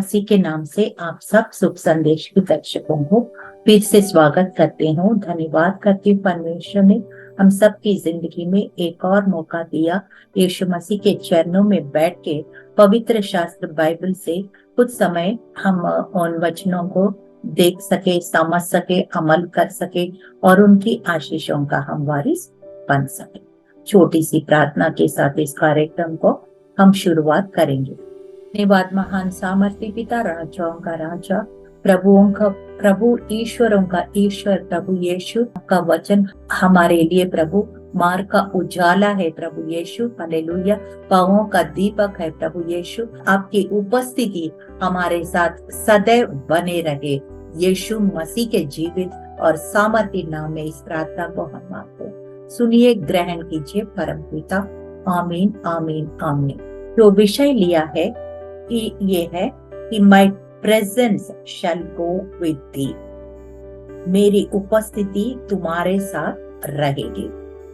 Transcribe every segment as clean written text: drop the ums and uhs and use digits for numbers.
मसीह के नाम से आप सब शुभ संदेश के दर्शकों को फिर से स्वागत करते हूँ। धन्यवाद करती हूँ परमेश्वर ने हम सब की जिंदगी में एक और मौका दिया यीशु मसीह के चरणों में बैठ के पवित्र शास्त्र बाइबल से कुछ समय हम उन वचनों को देख सके, समझ सके, अमल कर सके और उनकी आशीषों का हम वारिस बन सके। छोटी सी प्रार्थना के साथ इस कार्यक्रम को हम शुरुआत करेंगे। धन्यवाद महान सामर्थ्य पिता, राजाओं का राजा, प्रभुओं का प्रभु, ईश्वरों का ईश्वर, प्रभु यीशु का वचन हमारे लिए प्रभु मार्ग का उजाला है। प्रभु यीशु हालेलुया, पांवों का दीपक है। प्रभु यीशु आपकी उपस्थिति हमारे साथ सदैव बने रहे। यीशु मसीह के जीवित और सामर्थ्य नाम में इस प्रार्थना को हम मांगते हैं। सुनिए, ग्रहण कीजिए परम पिता। आमीन आमीन आमीन। जो विषय लिया है कि ये है कि my presence shall go with thee, मेरी उपस्थिति तुम्हारे साथ रहेगी।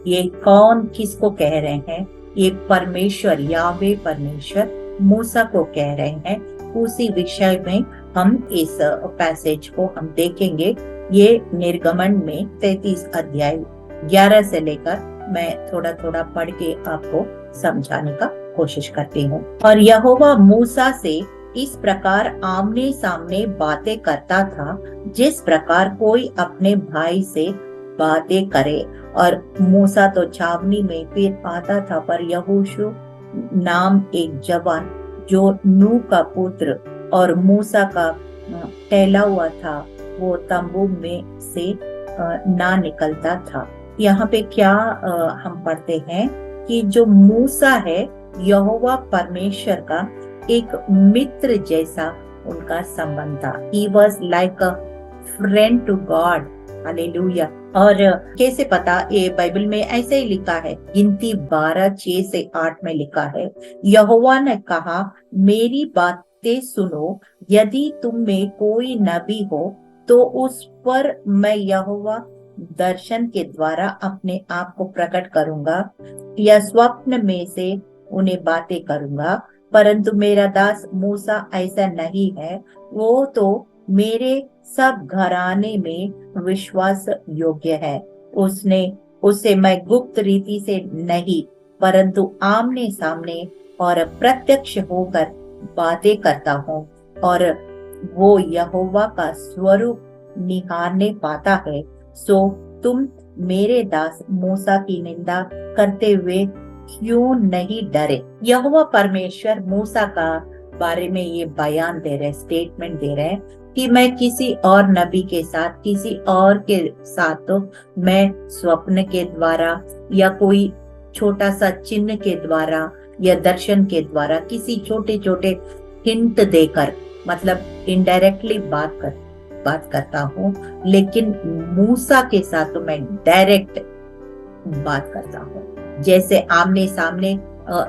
ये कौन किसको कह रहे हैं? ये परमेश्वर, यावे परमेश्वर मूसा को कह रहे हैं। उसी विषय में हम इस पैसेज को हम देखेंगे। ये निर्गमन में 33 अध्याय 11 से लेकर मैं थोड़ा थोड़ा पढ़ के आपको समझाने का कोशिश करती हूँ। और यहोवा मूसा से इस प्रकार आमने सामने बातें करता था जिस प्रकार कोई अपने भाई से बातें करे। और मूसा तो छावनी में फिर आता था, पर यहोशू नाम एक जवान जो नूह का पुत्र और मूसा का टहला हुआ था, वो तंबू में से ना निकलता था। यहाँ पे क्या हम पढ़ते हैं कि जो मूसा है, यहोवा परमेश्वर का एक मित्र जैसा उनका संबंध था। He was like a friend to God. Hallelujah. और कैसे पता? ये बाइबल में ऐसे ही लिखा है, गिनती 12:6 से 8 में लिखा है, यहोवा ने कहा, मेरी बातें सुनो, यदि तुम में कोई नबी हो तो उस पर मैं यहोवा दर्शन के द्वारा अपने आप को प्रकट करूंगा या स्वप्न में से उन्हें बातें करूंगा। परंतु मेरा दास मूसा ऐसा नहीं है। वो तो मेरे सब घराने में विश्वास योग्य है। उससे मैं गुप्त रीति से नहीं, परंतु आमने सामने और प्रत्यक्ष होकर बातें करता हूँ। और वो यहोवा का स्वरूप निहारने पाता है। सो तुम मेरे दास मूसा की निंदा करते हुए क्यों नहीं डरे? यहोवा परमेश्वर मूसा का बारे में ये बयान दे रहे, स्टेटमेंट दे रहे कि मैं किसी और नबी के साथ, किसी और के साथ तो मैं स्वप्न के द्वारा या कोई छोटा सा चिन्ह के द्वारा या दर्शन के द्वारा, किसी छोटे छोटे हिंट देकर, मतलब इनडायरेक्टली बात करता हूँ, लेकिन मूसा के साथ तो मैं डायरेक्ट बात करता हूँ। जैसे आमने सामने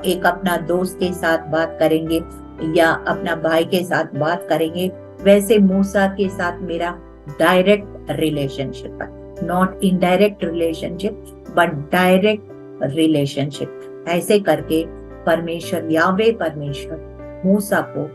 एक अपना दोस्त के साथ बात करेंगे या अपना भाई के साथ बात करेंगे, वैसे मूसा के साथ मेरा डायरेक्ट रिलेशनशिप है। Not indirect relationship but direct relationship. ऐसे करके परमेश्वर, यावे परमेश्वर मूसा को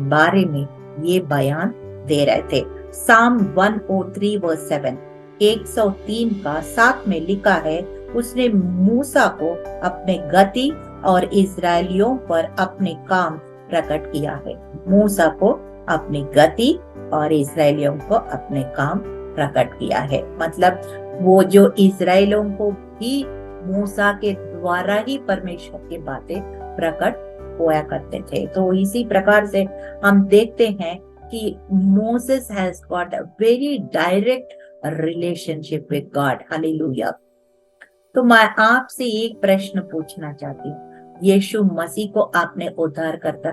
बारे में ये बयान दे रहे थे। साम 103 वर्स 7, 103 का 7 में लिखा है, उसने मूसा को अपने गति और इजरायलियों पर अपने काम प्रकट किया है। मूसा को अपनी गति और इजरायलियों को अपने काम प्रकट किया है। मतलब वो जो इजरायलियों को भी मूसा के द्वारा ही परमेश्वर की बातें प्रकट होया करते थे। तो इसी प्रकार से हम देखते हैं कि Moses has got a very direct relationship with God. Hallelujah. तो मैं आपसे एक प्रश्न पूछना चाहती हूँ। यीशु मसीह को आपने उद्धारकर्ता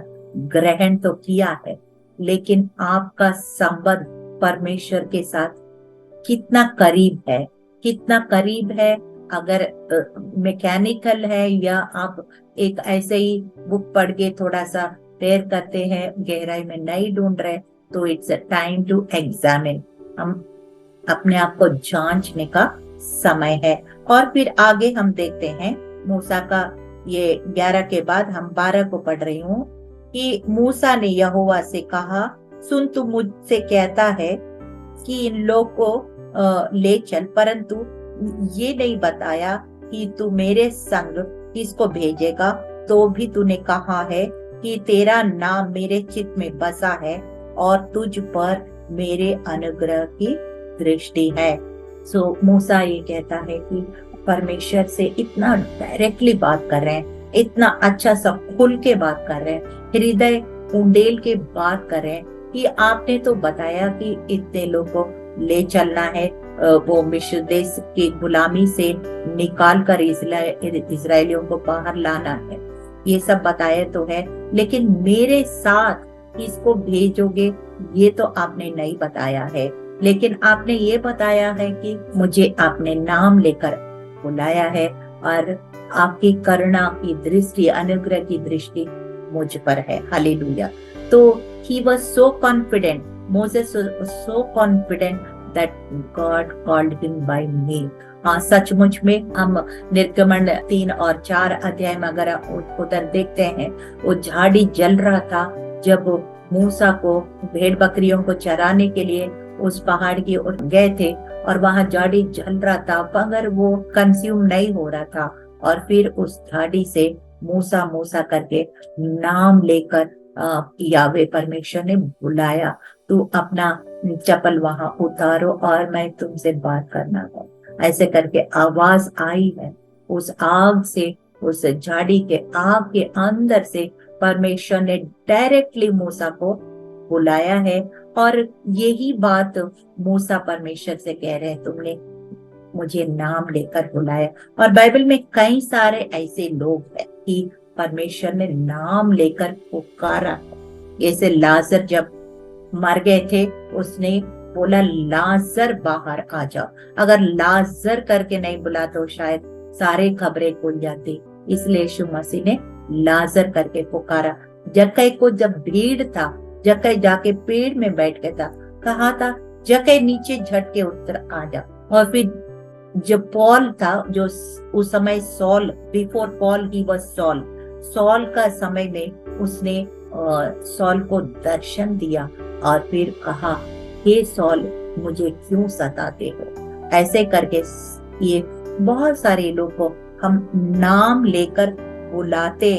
ग्रहण तो किया है, लेकिन आपका संबंध परमेश्वर के साथ कितना करीब है? कितना करीब है? अगर मैकेनिकल है या आप एक ऐसे ही बुक पढ़ के थोड़ा सा प्रेयर करते हैं, गहराई में नहीं ढूंढ रहे, तो it's a time to examine. हम अपने आप को जांचने का समय है। और फिर आगे हम देखते हैं मूसा का ये 11 के बाद हम 12 को पढ़ रही हूँ कि मूसा ने यहोवा से कहा, सुन, तू मुझसे कहता है कि इन लोग को ले चल, परंतु ये नहीं बताया कि तू मेरे संग किसको भेजेगा। तो भी तूने कहा है कि तेरा नाम मेरे चित्त में बसा है और तुझ पर मेरे अनुग्रह की दृष्टि है। सो मूसा ये कहता है कि परमेश्वर से इतना डायरेक्टली बात कर रहे हैं, इतना अच्छा सा खुल के बात कर रहे हैं, हृदय उंडेल के बात कर रहे हैं कि आपने तो बताया कि इतने लोगों को ले चलना है, वो मिस्र देश की गुलामी से निकाल कर इजरायलियों को बाहर लाना है, ये सब बताया तो है, लेकिन मेरे साथ किसको भेजोगे ये तो आपने नहीं बताया है। लेकिन आपने ये बताया है कि मुझे आपने नाम लेकर बुलाया है और आपकी करुणा की दृष्टि, अनुग्रह की दृष्टि मुझ पर है। हालेलुया। तो he was so confident, Moses was so confident that God called him by name. हाँ, सचमुच में हम निर्गमन 3 और 4 अध्याय में अगर उधर देखते हैं, वो झाड़ी जल रहा था जब मूसा को भेड़ बकरियों को चराने के लिए उस पहाड़ की ओर गए थे, और वहां झाड़ी जल रहा था मगर वो कंज्यूम नहीं हो रहा था। और फिर उस झाड़ी से मूसा मूसा करके नाम लेकर यावे परमेश्वर ने बुलाया, तू अपना चप्पल वहां उतारो और मैं तुमसे बात करना है। ऐसे करके आवाज आई है उस आग से, उस झाड़ी के आग के अंदर से परमेश्वर ने डायरेक्टली मूसा को बुलाया है। और यही बात मूसा परमेश्वर से कह रहे हैं, तुमने मुझे नाम लेकर बुलाया। और बाइबल में कई सारे ऐसे लोग हैं कि परमेश्वर ने नाम लेकर पुकारा। जैसे लाजर जब मर गए थे, उसने बोला लाजर बाहर आ जा। अगर लाजर करके नहीं बुला तो शायद सारे खबरें खुल जाती, इसलिए यीशु मसीह ने लाजर करके पुकारा। जक्कई को जब भीड़ था, जक्कई जाके पेड़ में बैठ गया था, कहा था जक्कई नीचे झटके उतर आ जा। और फिर जब पॉल था, जो उस समय Saul, before Paul he was Saul, Saul का समय में उसने सॉल को दर्शन दिया और फिर कहा, हे सॉल मुझे क्यों सताते हो। ऐसे करके ये बहुत सारे लोग को हम नाम लेकर बुलाते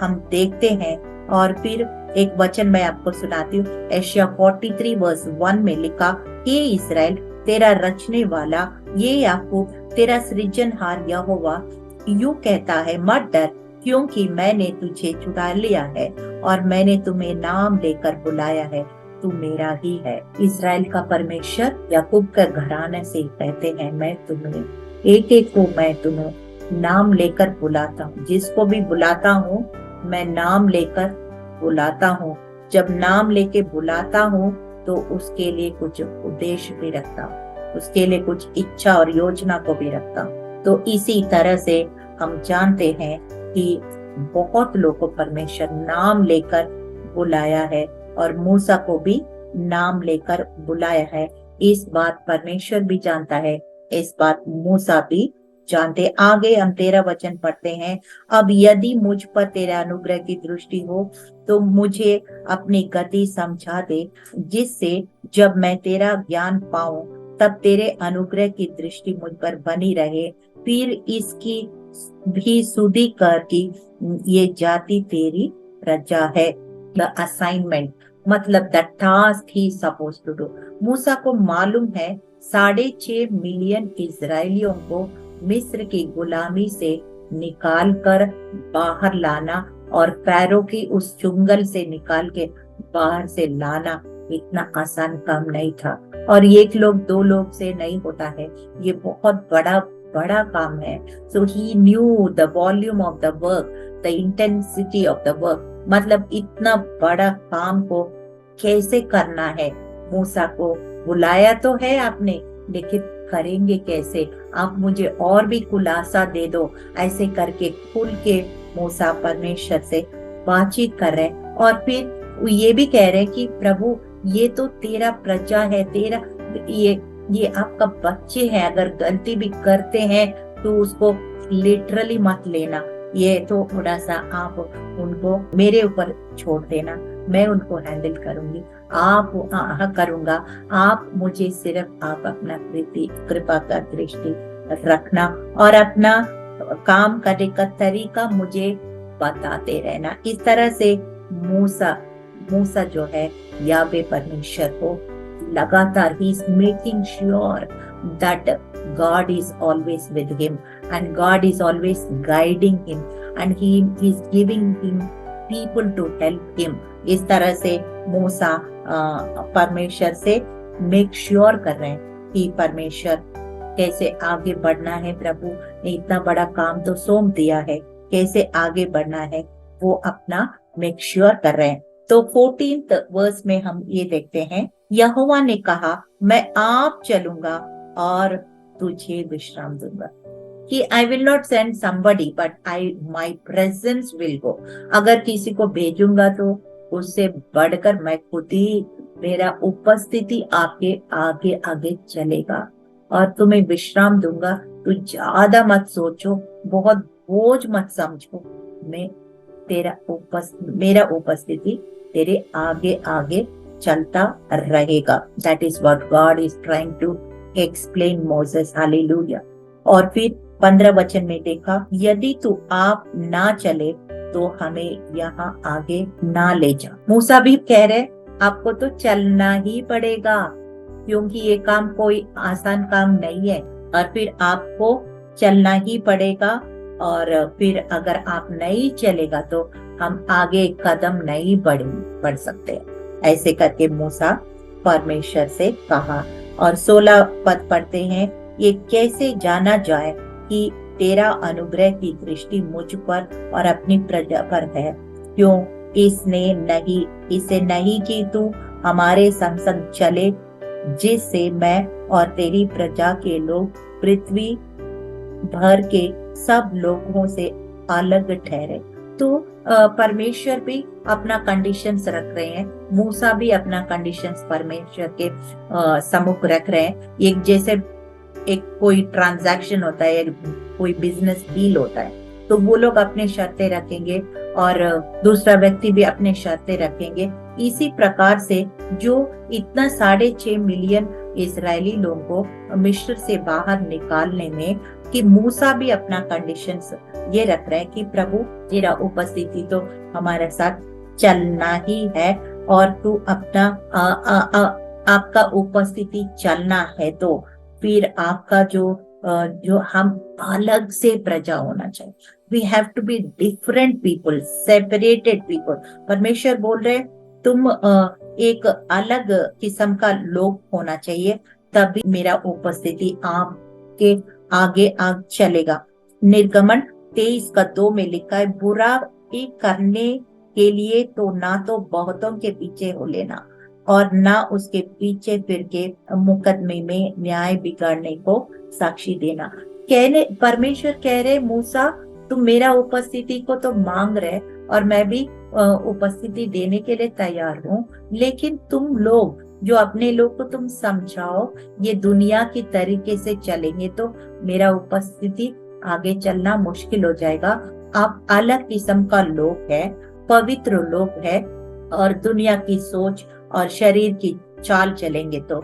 हम देखते हैं। और फिर एक वचन मैं आपको सुनाती हूँ, एशिया 43 वर्स 1 में लिखा, हे इस्राएल तेरा रचने वाला, ये याकूब तेरा सृजनहार यहोवा यूं कहता है, मत डर, क्योंकि मैंने तुझे छुड़ा लिया है और मैंने तुम्हें नाम लेकर बुलाया है, तू मेरा ही है। इस्राएल का परमेश्वर याकूब का घराने से कहते हैं, मैं तुम्हें एक एक को मैं तुम्हें नाम लेकर बुलाता हूँ, जिसको भी बुलाता हूँ मैं नाम लेकर बुलाता हूँ। जब नाम लेके बुलाता हूँ तो उसके लिए कुछ उद्देश्य भी रखता हूँ, उसके लिए कुछ इच्छा और योजना को भी रखता हूँ। तो इसी तरह से हम जानते हैं कि बहुत लोगों को परमेश्वर नाम लेकर बुलाया है और मूसा को भी नाम लेकर बुलाया है। इस बात परमेश्वर भी जानता है, इस बात मूसा भी जानते। आगे हम 13 वचन पढ़ते हैं, अब यदि मुझ पर तेरा अनुग्रह की दृष्टि हो तो मुझे अपनी गति समझा दे, जिससे जब मैं तेरा ज्ञान पाऊं तब तेरे अनुग्रह की दृष्टि मुझ पर बनी रहे। फिर इसकी भी सुधि कर कि ये जाति तेरी प्रजा है। द असाइनमेंट मतलब the task he suppose to do. Musa को मालूम है 6.5 मिलियन इजरायलियों को मिस्र की गुलामी से निकाल कर बाहर लाना और फैरो की उस चुंगल से निकाल के बाहर से लाना इतना आसान काम नहीं था। और एक लोग दो लोग से नहीं होता है, ये बहुत बड़ा काम है। So he knew the volume of the work, the intensity of the work, मतलब इतना बड़ा काम को कैसे करना है। मूसा को बुलाया तो है आपने, लेकिन करेंगे कैसे, आप मुझे और भी खुलासा दे दो। ऐसे करके खुल के मूसा परमेश्वर से बातचीत कर रहे हैं। और फिर ये भी कह रहे हैं कि प्रभु ये तो तेरा प्रजा है, तेरा ये आपका बच्चे हैं, अगर गलती भी करते हैं तो उसको लिटरली मत लेना, ये तो थोड़ा सा आप उनको मेरे ऊपर छोड़ देना, मैं उनको हैंडल करूंगी, आप करूंगा। आप मुझे सिर्फ आप अपना कृपा का दृष्टि रखना और अपना काम करने का तरीका मुझे बताते रहना। इस तरह से मूसा मूसा जो है यावे परमेश्वर को लगातार he is making sure that God is always with him and God is always guiding him and he is giving him people to help him। इस तरह से मूसा परमेश्वर से मेक श्योर कर रहे हैं कि परमेश्वर कैसे आगे बढ़ना है, प्रभु ने इतना बड़ा काम तो सौंप दिया है, कैसे आगे बढ़ना है वो अपना मेक श्योर कर रहे हैं। तो 14th वर्स में हम ये देखते हैं, यहोवा ने कहा मैं आप चलूंगा और तुझे विश्राम दूंगा, कि I will not send somebody but my presence will go. अगर किसी को भेजूंगा तो उससे बढ़कर मैं खुद ही, मेरा उपस्थिति आपके आगे आगे चलेगा और तुम्हें विश्राम दूंगा। तू ज्यादा मत सोचो, बहुत बोझ मत समझो, मेरा उपस्थिति तेरे आगे आगे चलता रहेगा। That is what God is trying to explain Moses. Hallelujah. और फिर 15 वचन में देखा, यदि तू आप ना चले तो हमें यहाँ आगे ना ले जा। मूसा भी कह रहे आपको तो चलना ही पड़ेगा, क्योंकि ये काम कोई आसान काम नहीं है, और फिर आपको चलना ही पड़ेगा। और फिर अगर आप नहीं चलेगा तो हम आगे कदम नहीं बढ़ सकते। ऐसे करके मूसा परमेश्वर से कहा। और 16 पद पढ़ते हैं, ये कैसे जाना जाए कि तेरा अनुग्रह की दृष्टि मुझ पर और अपनी प्रजा पर है, क्यों इसे नहीं कि तू हमारे संग चले, जिससे मैं और तेरी प्रजा के लोग पृथ्वी भर के सब लोगों से अलग ठहरे। तो परमेश्वर भी अपना कंडीशंस रख रहे हैं, मूसा भी अपना कंडीशंस परमेश्वर के सम्मुख रख रहे हैं। एक जैसे एक कोई ट्रांजैक्शन होता है, कोई बिजनेस डील होता है, तो वो लोग अपने शर्तें रखेंगे और दूसरा व्यक्ति भी अपने शर्तें रखेंगे। इसी प्रकार से जो इतना 6.5 मिलियन इजरायली लोगों को मिस्र से बाहर निकालने में कि मूसा भी अपना कंडीशंस ये रख रहे हैं कि प्रभु तेरा उपस्थिति तो हमारे साथ चलना ही है, और तू अपना आपका उपस्थिति चलना है तो फिर आपका जो हम अलग से प्रजा होना चाहिए। We have to be different people, separated people. परमेश्वर बोल रहे तुम एक अलग किस्म का लोग होना चाहिए, तभी मेरा उपस्थिति आपके आगे चलेगा। निर्गमन 23:2 में लिखा है, बुरा करने के लिए तो ना तो बहुतों के पीछे हो लेना और ना उसके पीछे फिर के मुकदमे में न्याय बिगाड़ने को साक्षी देना। परमेश्वर कह रहे मूसा तुम मेरा उपस्थिति को तो मांग रहे और मैं भी उपस्थिति देने के लिए तैयार हूँ, लेकिन तुम लोग जो अपने लोग को तुम समझाओ ये दुनिया की तरीके से चलेंगे तो मेरा उपस्थिति आगे चलना मुश्किल हो जाएगा। आप अलग किस्म का लोग है, पवित्र लोग है, और दुनिया की सोच और शरीर की चाल चलेंगे तो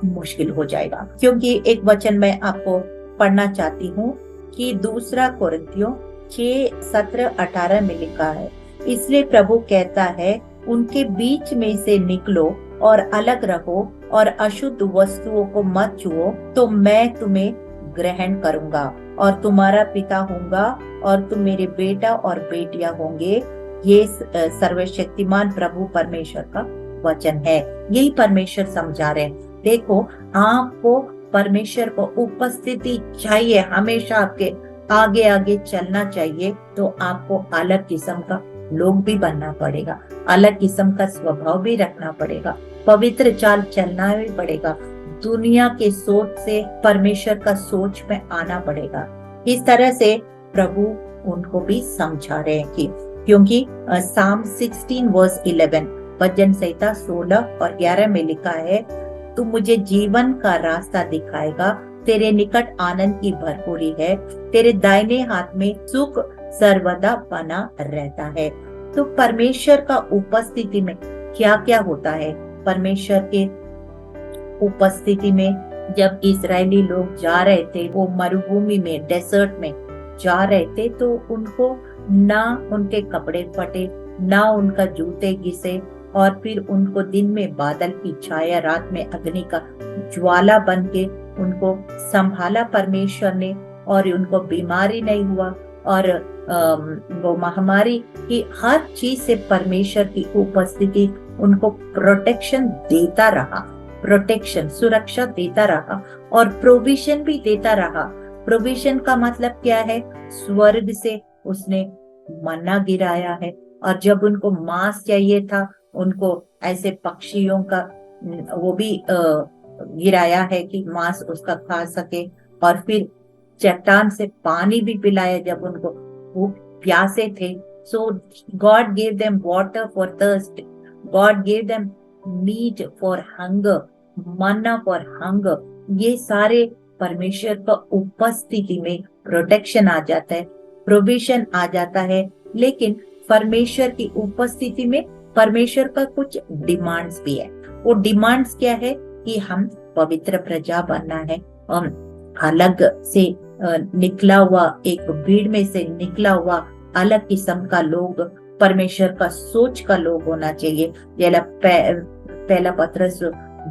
मुश्किल हो जाएगा। क्योंकि एक वचन मैं आपको पढ़ना चाहती हूँ कि 2 कोरिन्थियों 6:17-18 में लिखा है, इसलिए प्रभु कहता है उनके बीच में से निकलो और अलग रहो और अशुद्ध वस्तुओं को मत छुओ, तो मैं तुम्हें ग्रहण करूंगा और तुम्हारा पिता होऊंगा और तुम मेरे बेटा और बेटियां होंगे। ये सर्वशक्तिमान प्रभु परमेश्वर का वचन है। यही परमेश्वर समझा रहे हैं। देखो आपको परमेश्वर को उपस्थिति चाहिए, हमेशा आपके आगे आगे चलना चाहिए, तो आपको अलग किस्म का लोग भी बनना पड़ेगा, अलग किस्म का स्वभाव भी रखना पड़ेगा, पवित्र चाल चलना भी पड़ेगा, दुनिया के सोच से परमेश्वर का सोच में आना पड़ेगा। इस तरह से प्रभु उनको भी समझा रहे हैं कि क्योंकि साम 16:11 भजन संहिता 16 और 11 में लिखा है, तू मुझे जीवन का रास्ता दिखाएगा, तेरे निकट आनंद की भरपूरी है, तेरे दाहिने हाथ में सुख सर्वदा बना रहता है। तो परमेश्वर का उपस्थिति में क्या क्या होता है? परमेश्वर के उपस्थिति में जब इजरायली लोग जा रहे थे, वो मरुभूमि में, डेजर्ट में जा रहे थे, तो उनको ना उनके कपड़े फटे, ना उनका जूते घिसे, और फिर उनको दिन में बादल की छाया, रात में अग्नि का ज्वाला बन के उनको संभाला परमेश्वर ने, और उनको बीमारी नहीं हुआ, और वो महामारी की हर चीज से परमेश्वर की उपस्थिति उनको प्रोटेक्शन देता रहा, प्रोटेक्शन, सुरक्षा देता रहा, और प्रोविजन भी देता रहा। प्रोविजन का मतलब क्या है? स्वर्ग से उसने मन्ना गिराया है, और जब उनको मांस चाहिए था, उनको ऐसे पक्षियों का वो भी गिराया है कि मांस उसका खा सके, और फिर चट्टान से पानी भी पिलाया जब उनको वो प्यासे थे। So God gave them water for thirst, God gave them meat for hunger, manna for hunger. ये सारे परमेश्वर का उपस्थिति में प्रोटेक्शन आ जाता है, प्रोविजन आ जाता है। लेकिन परमेश्वर की उपस्थिति में परमेश्वर का कुछ डिमांड्स भी है। वो डिमांड्स क्या है? कि हम पवित्र प्रजा बनना है, अलग से निकला हुआ, एक भीड़ में से निकला हुआ अलग किस्म का लोग, परमेश्वर का सोच का लोग होना चाहिए। पहला पत्रस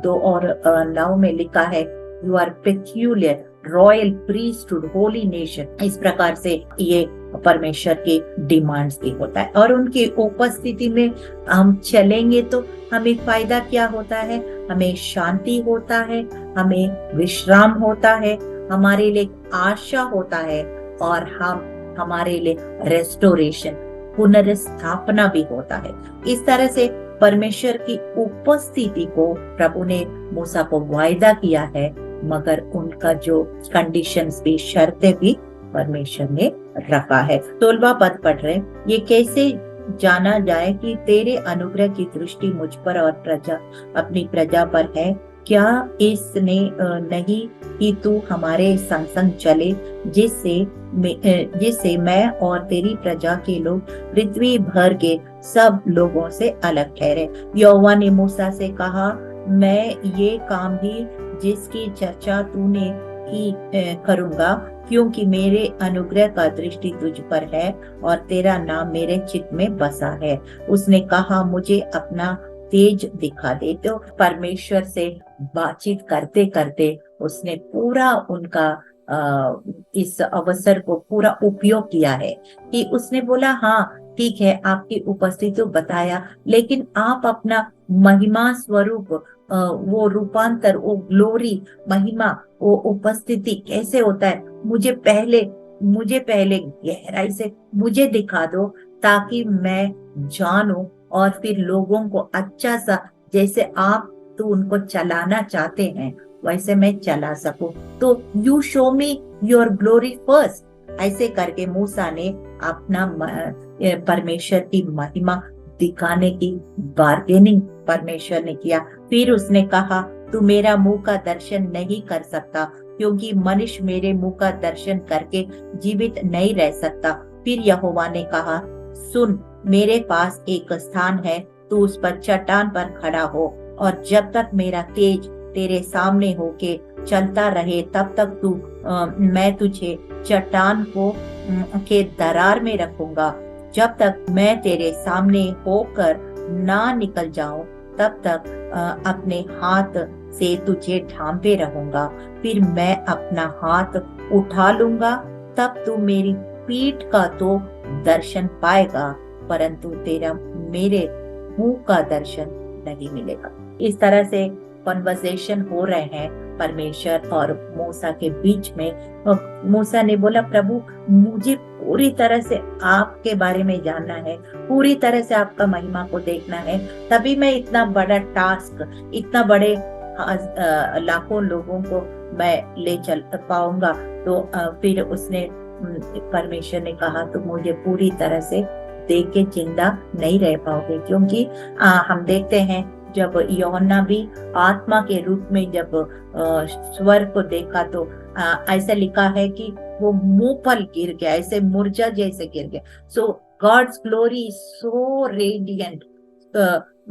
2:9 में लिखा है, you are peculiar, royal priesthood, holy nation. इस प्रकार से ये परमेश्वर के डिमांड्स भी होता है, और उनकी उपस्थिति में हम चलेंगे तो हमें फायदा क्या होता है? हमें शांति होता है, हमें विश्राम होता है, हमारे लिए आशा होता है, और हमारे लिए रेस्टोरेशन, पुनर्स्थापना भी होता है। इस तरह से परमेश्वर की उपस्थिति को प्रभु ने मूसा को वायदा किया है, मगर उनका जो कंडीशंस भी, शर्तें भी परमेश्वर ने रखा है। 16वां पद पढ़ रहे, ये कैसे जाना जाए कि तेरे अनुग्रह की दृष्टि मुझ पर और अपनी प्रजा पर है? क्या इसने नहीं कि तू हमारे संग संग चले, जिससे मैं और तेरी प्रजा के लोग पृथ्वी भर के सब लोगों से अलग ठहरे। यहोवा ने मूसा से कहा, मैं ये काम भी जिसकी चर्चा तूने की करूंगा, क्योंकि मेरे अनुग्रह का दृष्टि तुझ पर है और तेरा नाम मेरे चित्त में बसा है। उसने कहा, मुझे अपना तेज दिखा दे। तो परमेश्वर से बातचीत करते करते उसने पूरा उनका इस अवसर को पूरा उपयोग किया है, कि उसने बोला, हाँ ठीक है, आपकी उपस्थिति तो बताया, लेकिन आप अपना महिमा स्वरूप, वो रूपांतर, वो ग्लोरी, महिमा, वो उपस्थिति कैसे होता है, मुझे पहले गहराई से मुझे दिखा दो, ताकि मैं जानूं, और फिर लोगों को अच्छा सा, जैसे आप तो उनको चलाना चाहते हैं, वैसे मैं चला सकूं। तो you show me your glory first. ऐसे करके मूसा ने अपना परमेश्वर की महिमा दिखाने की बार्गेनिंग परमेश्वर ने किया। फिर उसने कहा, तू मेरा मुंह का दर्शन नहीं कर सकता, क्योंकि मनुष्य मेरे मुंह का दर्शन करके जीवित नहीं रह सकता। फिर यहोवा ने कहा, सुन, मेरे पास एक स्थान है, तू उस पर चट्टान पर खड़ा हो, और जब तक मेरा तेज तेरे सामने होके चलता रहे, तब तक मैं तुझे चट्टान को के दरार में रखूंगा। जब तक मैं तेरे सामने होकर ना निकल जाऊं, तब तक अपने हाथ से तुझे ढांपे रहूंगा। फिर मैं अपना हाथ उठा लूंगा, तब तू मेरी पीठ का तो दर्शन पाएगा, परंतु तेरा मेरे मुंह का दर्शन नहीं मिलेगा। इस तरह से कन्वर्सेशन हो रहे हैं परमेश्वर और मूसा के बीच में। मूसा ने बोला, प्रभु मुझे पूरी तरह से आपके बारे में जानना है, पूरी तरह से आपका महिमा को देखना है, तभी मैं इतना बड़ा टास्क, इतना बड़े लाखों लोगों को मैं ले चल पाऊंगा। तो फिर उसने, परमेश्वर ने कहा, तो मुझे पूरी तरह से देख के जिंदा नहीं रह पाओगे, क्योंकि हम देखते हैं जब यूहन्ना भी आत्मा के रूप में जब स्वर्ग को देखा, तो ऐसा लिखा है कि वो मुंह पर गिर गया, ऐसे मुर्जा जैसे गिर गया। So God's glory is so radiant.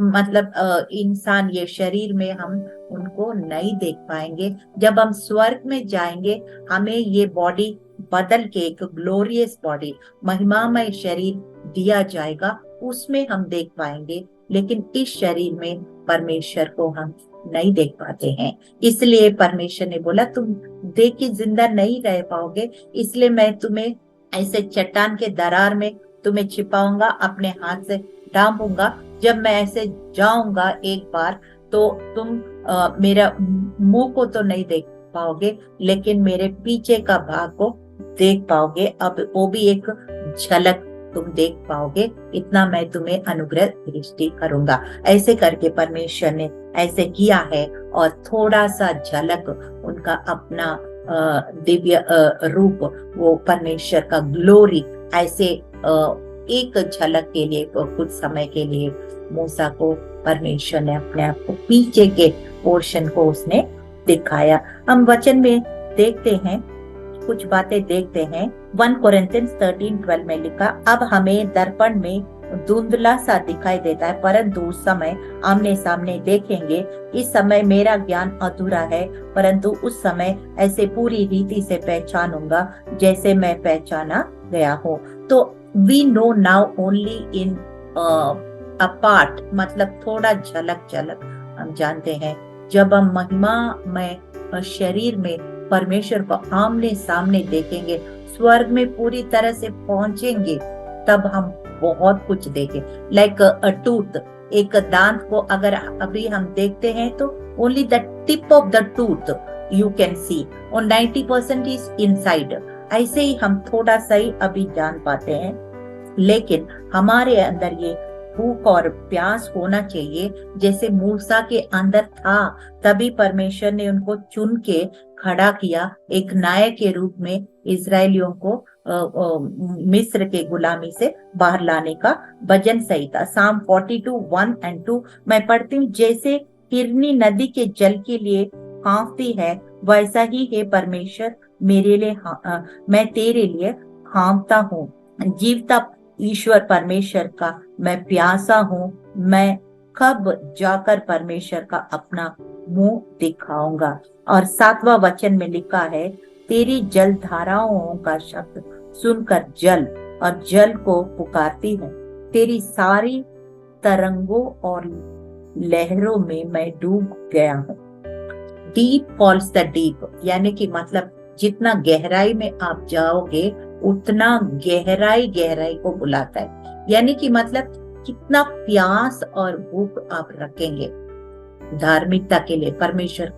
मतलब इंसान ये शरीर में हम उनको नहीं देख पाएंगे। जब हम स्वर्ग में जाएंगे हमें ये बॉडी बदल के एक ग्लोरियस बॉडी, महिमामय शरीर दिया जाएगा, उसमें हम देख पाएंगे। लेकिन इस शरीर में परमेश्वर को हम नहीं देख पाते हैं। इसलिए परमेश्वर ने बोला तुम देख के जिंदा नहीं रह पाओगे, इसलिए मैं तुम्हें ऐसे चट्टान के दरार में तुम्हें छिपाऊंगा, अपने हाथ से ढांपूंगा। जब मैं ऐसे जाऊंगा एक बार तो तुम मेरा मुंह को तो नहीं देख पाओगे, लेकिन मेरे पीछे का भाग को देख पाओगे। अब वो भी एक झलक तुम देख पाओगे, इतना मैं तुम्हें अनुग्रह दृष्टि करूंगा। ऐसे करके परमेश्वर ने ऐसे किया है और थोड़ा सा झलक उनका अपना दिव्य रूप, वो परमेश्वर का ग्लोरी ऐसे एक झलक के लिए, कुछ समय के लिए मूसा को परमेश्वर ने अपने आप को पीछे के पोर्शन को उसने दिखाया। हम वचन में देखते हैं, कुछ बातें देखते हैं। 1 कोरिन्थियंस 13:12 में लिखा, अब हमें दर्पण में धुंधला सा दिखाई देता है, परंतु उस समय आमने सामने देखेंगे। इस समय मेरा ज्ञान अधूरा है, परंतु उस समय ऐसे पूरी रीति से पहचानूंगा जैसे मैं पहचाना गया हूँ। तो we know now only in a part, मतलब थोड़ा झलक हम जानते हैं। जब हम महिमा में शरीर में परमेश्वर को आमने सामने देखेंगे, स्वर्ग में पूरी तरह से पहुंचेंगे, तब हम बहुत कुछ देखें। लाइक अ टूथ, एक दांत को अगर अभी हम देखते हैं तो only the tip of the tooth you can see, और 90% इज इनसाइड। ऐसे ही हम थोड़ा सा ही अभी जान पाते हैं, लेकिन हमारे अंदर ये भूख और प्यास होना चाहिए जैसे मूसा के अंदर था। तभी परमेश्वर ने उनको चुन के खड़ा किया, एक नायक के रूप में इजरायलियों को मिस्र के गुलामी से बाहर लाने का वचन सही था। Psalm 42:1-2 मैं पढ़ती हूँ, जैसे हिरनी नदी के जल के लिए कांपती है, वैसा ही है परमेश्वर मेरे लिए, मैं तेरे लिए कांपता हूँ। जीवता ईश्वर परमेश्वर का मैं प्यासा हूँ, मैं कब जाकर परमेश्वर का अपना मुंह दिखाऊंगा। और 7वां वचन में लिखा है, तेरी जल धाराओं का शब्द सुनकर जल और जल को पुकारती है, तेरी सारी तरंगों और लहरों में मैं डूब गया हूँ। डीप कॉल्स द डीप, यानी कि मतलब जितना गहराई में आप जाओगे उतना गहराई को बुलाता है। यानी कि मतलब कितना प्यास और भूख आप रखेंगे धार्मिकता के लिए, परमेश्वर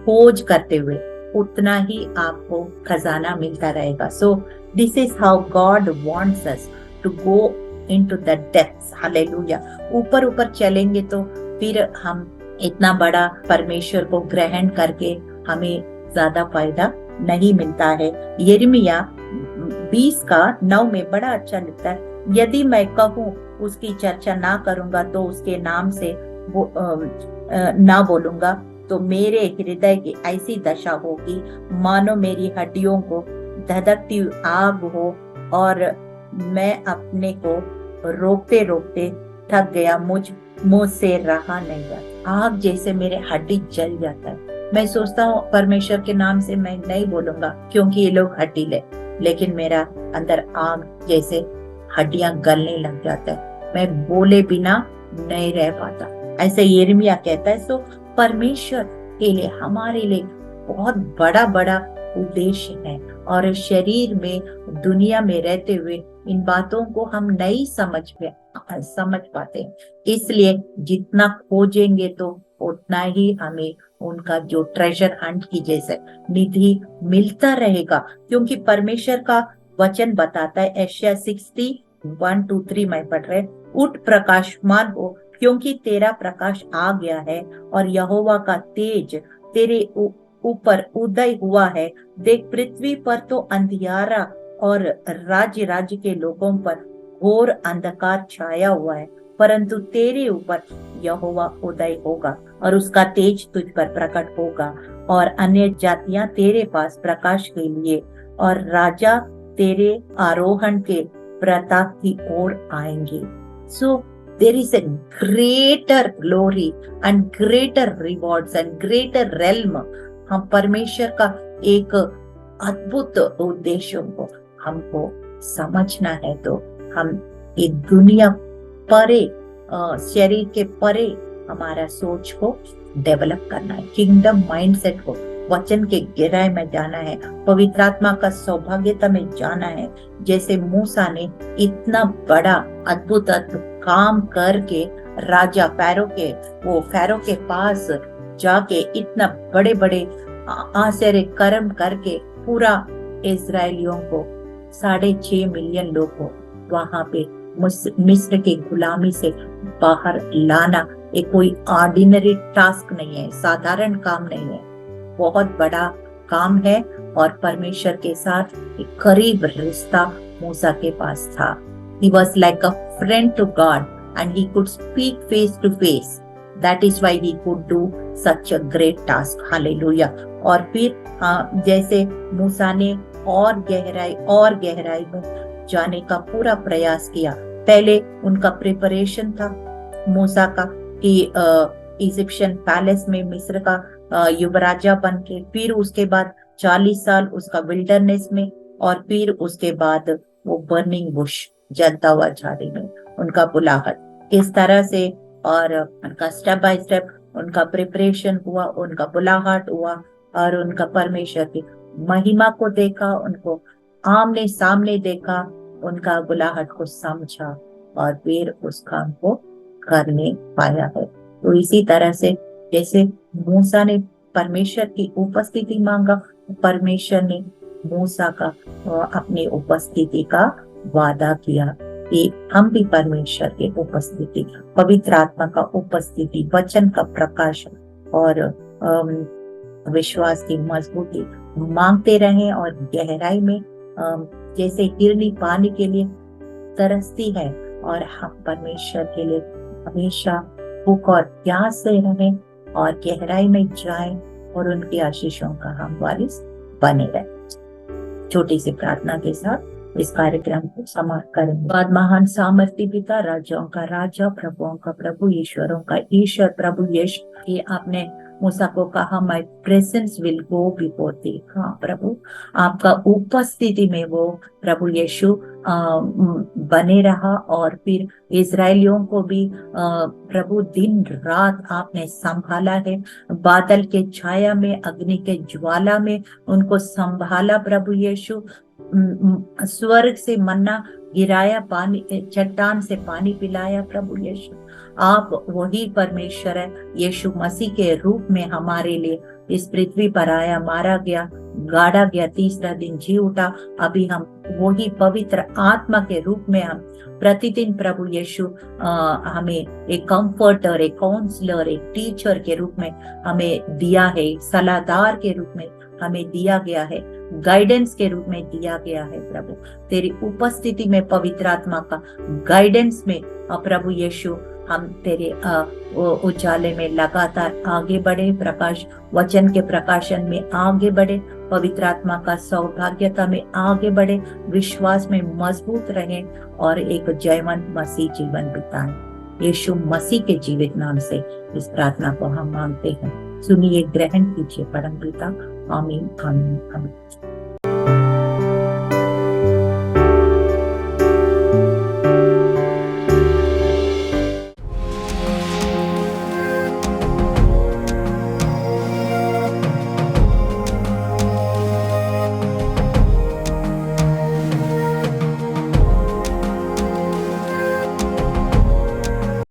खोज करते हुए, उतना ही आपको खजाना मिलता रहेगा। So this is how God wants us to go into the depths. Hallelujah. ऊपर चलेंगे तो फिर हम इतना बड़ा परमेश्वर को ग्रहण करके हमें ज्यादा फायदा नहीं मिलता है। यिर्मयाह 20:9 में बड़ा अच्छा लिखता है, यदि मैं कहूँ उसकी चर्चा ना करूंगा तो उसके नाम से वो ना बोलूंगा, तो मेरे हृदय की ऐसी दशा होगी मानो मेरी हड्डियों को धधकती आग हो, और मैं अपने को रोकते रोकते थक गया, मुझसे रहा नहीं जाता। आग जैसे मेरे हड्डी जल जाता है। मैं सोचता हूँ परमेश्वर के नाम से मैं नहीं बोलूंगा क्योंकि ये लोग हड्डीले, लेकिन मेरा अंदर आग जैसे हड्डियां गलने लग जाता है, मैं बोले बिना नहीं रह पाता। ऐसे यिर्मयाह कहता है। सो परमेश्वर के लिए, हमारे लिए बहुत बड़ा उद्देश्य है, और शरीर में, दुनिया में रहते हुए इन बातों को हम नहीं समझ पाते। इसलिए जितना खोजेंगे तो उतना ही हमें उनका जो ट्रेजर हंट की जैसे निधि मिलता रहेगा, क्योंकि परमेश्वर का वचन बताता है, यशायाह 60:1-3 में पढ़ रहे, उठ प्रकाशमान हो क्योंकि तेरा प्रकाश आ गया है और यहोवा का तेज तेरे ऊपर उदय हुआ है। देख पृथ्वी पर तो अंधियारा और राज्य के लोगों पर घोर अंधकार छाया हुआ है, परंतु तेरे ऊपर यहोवा उदय होगा और उसका तेज तुझ पर प्रकट होगा, और अन्य जातियां तेरे पास प्रकाश के लिए और राजा तेरे आरोहण के प्रताप की ओर आएंगे। So there is a greater glory and greater rewards and greater realm. हम परमेश्वर का एक अद्भुत उद्देश्यों को हमको समझना है, तो हम ये दुनिया परे, शरीर के परे हमारा सोच को डेवलप करना है, किंगडम माइंडसेट को, वचन के गहराई में जाना है, पवित्र आत्मा का सौभाग्यता में जाना है। जैसे मूसा ने इतना बड़ा अद्भुत काम करके राजा फैरो के पास जाके इतना बड़े बड़े आश्चर्य कर्म करके पूरा इजरायलियों को 6.5 मिलियन लोग को वहां पे मिस्र के गुलामी से बाहर लाना एक कोई ऑर्डिनरी टास्क नहीं है, साधारण काम नहीं है, बहुत बड़ा काम है। और परमेश्वर के साथ एक करीब रिश्ता मूसा के पास था। He was like a friend to God and he could speak face to face. That is why he could do such a great task. Hallelujah. और फिर जैसे मूसा ने और गहराई में जाने का पूरा प्रयास किया। पहले उनका प्रिपरेशन था मूसा का कि इजिप्शियन पैलेस में मिस्र का युवराजा बन के, फिर उसके बाद 40 साल उसका विल्डरनेस में, और फिर उसके बाद वो बर्निंग बुश जलता हुआ झाड़ी में उनका बुलाहट किस तरह से, और उनका स्टेप बाय स्टेप उनका प्रिपरेशन हुआ, उनका बुलाहट हुआ, और उनका परमेश्वर की महिमा को देखा, उनको आमने सामने देखा, उनका बुलाहट को समझा और फिर उस काम को करने पाया है। तो इसी तरह से जैसे मूसा ने परमेश्वर की उपस्थिति मांगा, परमेश्वर ने मूसा का अपनी उपस्थिति का वादा किया कि हम भी परमेश्वर के उपस्थिति, पवित्र आत्मा का उपस्थिति, वचन का प्रकाशन और विश्वास की मजबूती मांगते रहें, और गहराई में जैसे हिरनी पानी के लिए तरसती है, और हम परमेश्वर के लिए हमेशा भूख और प्यास से रहें और गहराई में जाएं और उनकी आशीषों का हम वारिस बने रहें। छोटी सी प्रार्थना के साथ इस कार्यक्रम को समाप्त करेंगे। बाद महान सामर्थ्य पिता, राजाओं का राजा, प्रभुओं का प्रभु, ईश्वरों का ईश्वर, प्रभु यीशु, ये आपने मूसा को कहा my presence will go before थी। हाँ प्रभु, आपका उपस्थिति में वो प्रभु यीशु बने रहा, और फिर इजरायलियों को भी प्रभु दिन रात आपने संभाला है, बादल के छाया में, अग्नि के ज्वाला में उनको संभाला प्रभु यीशु, स्वर्ग से मन्ना गिराया, पानी चट्टान से पानी पिलाया प्रभु यीशु। आप वही परमेश्वर है, यीशु मसीह के रूप में हमारे लिए इस पृथ्वी पर आया, मारा गया, गाड़ा गया, तीसरा दिन जी उठा। अभी हम वही पवित्र आत्मा के रूप में हम प्रतिदिन प्रभु यीशु हमें एक कंफर्टर, एक काउंसलर, एक टीचर के रूप में हमें दिया है, सलाहदार के रूप में हमें दिया गया है, गाइडेंस के रूप में दिया गया है। प्रभु तेरी उपस्थिति में, पवित्र आत्मा का गाइडेंस में प्रभु यीशु हम तेरे उजाले में लगातार आगे बढ़े, प्रकाश वचन के प्रकाशन में आगे बढ़े, पवित्र आत्मा का सौभाग्यता में आगे बढ़े, विश्वास में मजबूत रहे और एक जयवंत मसीह जीवन बिताएं। यीशु मसीह के जीवित नाम से इस प्रार्थना को हम मांगते हैं। सुनिए, ग्रहण कीजिए परम पिता। आमीन आमीन आमीन।